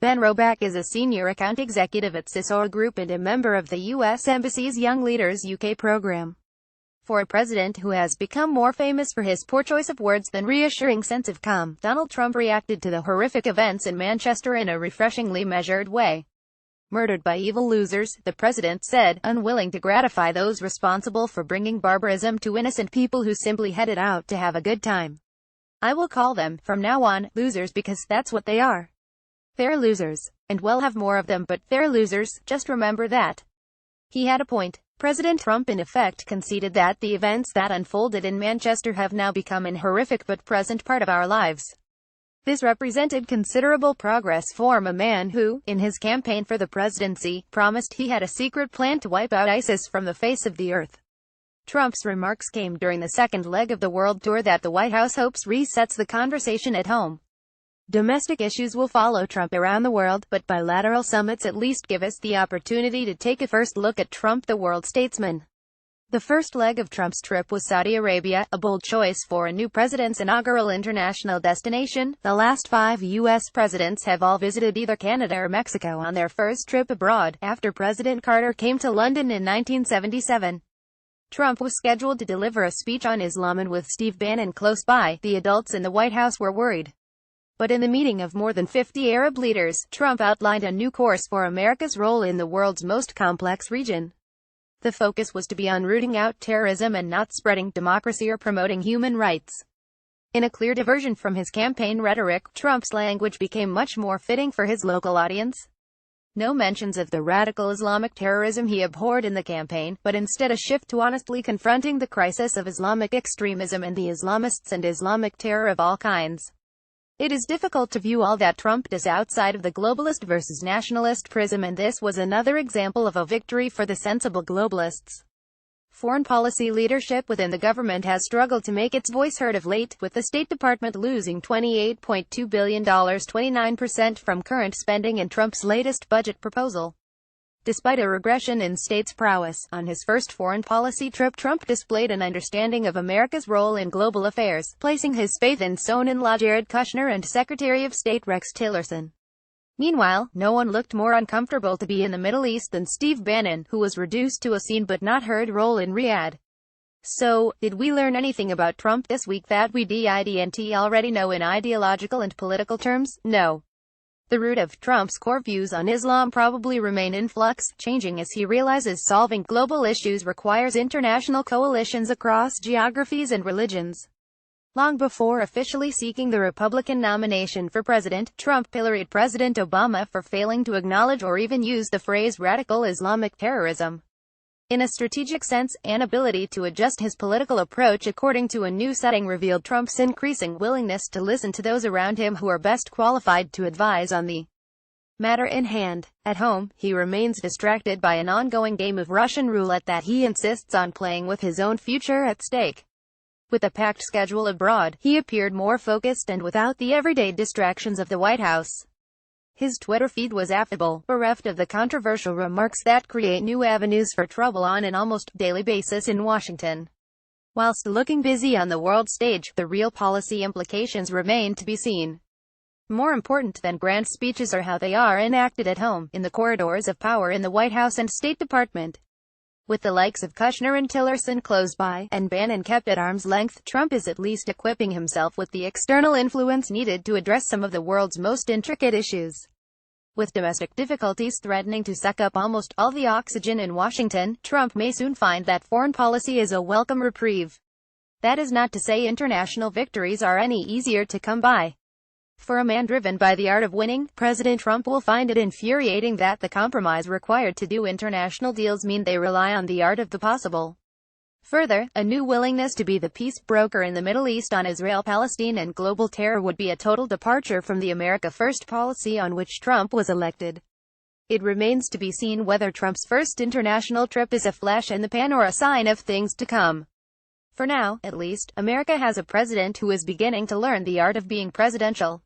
Ben Roback is a senior account executive at Sisora Group and a member of the U.S. Embassy's Young Leaders UK program. For a president who has become more famous for his poor choice of words than reassuring sense of calm, Donald Trump reacted to the horrific events in Manchester in a refreshingly measured way. Murdered by evil losers, the president said, unwilling to gratify those responsible for bringing barbarism to innocent people who simply headed out to have a good time. I will call them, from now on, losers because that's what they are. They're losers. And we'll have more of them, but they're losers, just remember that. He had a point. President Trump in effect conceded that the events that unfolded in Manchester have now become an horrific but present part of our lives. This represented considerable progress for a man who, in his campaign for the presidency, promised he had a secret plan to wipe out ISIS from the face of the earth. Trump's remarks came during the second leg of the world tour that the White House hopes resets the conversation at home. Domestic issues will follow Trump around the world, but bilateral summits at least give us the opportunity to take a first look at Trump the world statesman. The first leg of Trump's trip was Saudi Arabia, a bold choice for a new president's inaugural international destination. The last 5 U.S. presidents have all visited either Canada or Mexico on their first trip abroad, after President Carter came to London in 1977. Trump was scheduled to deliver a speech on Islam, and with Steve Bannon close by, the adults in the White House were worried. But in the meeting of more than 50 Arab leaders, Trump outlined a new course for America's role in the world's most complex region. The focus was to be on rooting out terrorism and not spreading democracy or promoting human rights. In a clear diversion from his campaign rhetoric, Trump's language became much more fitting for his local audience. No mentions of the radical Islamic terrorism he abhorred in the campaign, but instead a shift to honestly confronting the crisis of Islamic extremism and the Islamists and Islamic terror of all kinds. It is difficult to view all that Trump does outside of the globalist versus nationalist prism, and this was another example of a victory for the sensible globalists. Foreign policy leadership within the government has struggled to make its voice heard of late, with the State Department losing $28.2 billion, 29% from current spending in Trump's latest budget proposal. Despite a regression in states' prowess, on his first foreign policy trip, Trump displayed an understanding of America's role in global affairs, placing his faith in son-in-law Jared Kushner and Secretary of State Rex Tillerson. Meanwhile, no one looked more uncomfortable to be in the Middle East than Steve Bannon, who was reduced to a seen but not heard role in Riyadh. So, did we learn anything about Trump this week that we didn't already know in ideological and political terms? No. The root of Trump's core views on Islam probably remain in flux, changing as he realizes solving global issues requires international coalitions across geographies and religions. Long before officially seeking the Republican nomination for president, Trump pilloried President Obama for failing to acknowledge or even use the phrase radical Islamic terrorism. In a strategic sense, an ability to adjust his political approach according to a new setting revealed Trump's increasing willingness to listen to those around him who are best qualified to advise on the matter in hand. At home, he remains distracted by an ongoing game of Russian roulette that he insists on playing, with his own future at stake. With a packed schedule abroad, he appeared more focused and without the everyday distractions of the White House. His Twitter feed was affable, bereft of the controversial remarks that create new avenues for trouble on an almost daily basis in Washington. Whilst looking busy on the world stage, the real policy implications remain to be seen. More important than grand speeches are how they are enacted at home, in the corridors of power in the White House and State Department. With the likes of Kushner and Tillerson close by, and Bannon kept at arm's length, Trump is at least equipping himself with the external influence needed to address some of the world's most intricate issues. With domestic difficulties threatening to suck up almost all the oxygen in Washington, Trump may soon find that foreign policy is a welcome reprieve. That is not to say international victories are any easier to come by. For a man driven by the art of winning, President Trump will find it infuriating that the compromise required to do international deals mean they rely on the art of the possible. Further, a new willingness to be the peace broker in the Middle East on Israel, Palestine and global terror would be a total departure from the America First policy on which Trump was elected. It remains to be seen whether Trump's first international trip is a flash in the pan or a sign of things to come. For now, at least, America has a president who is beginning to learn the art of being presidential.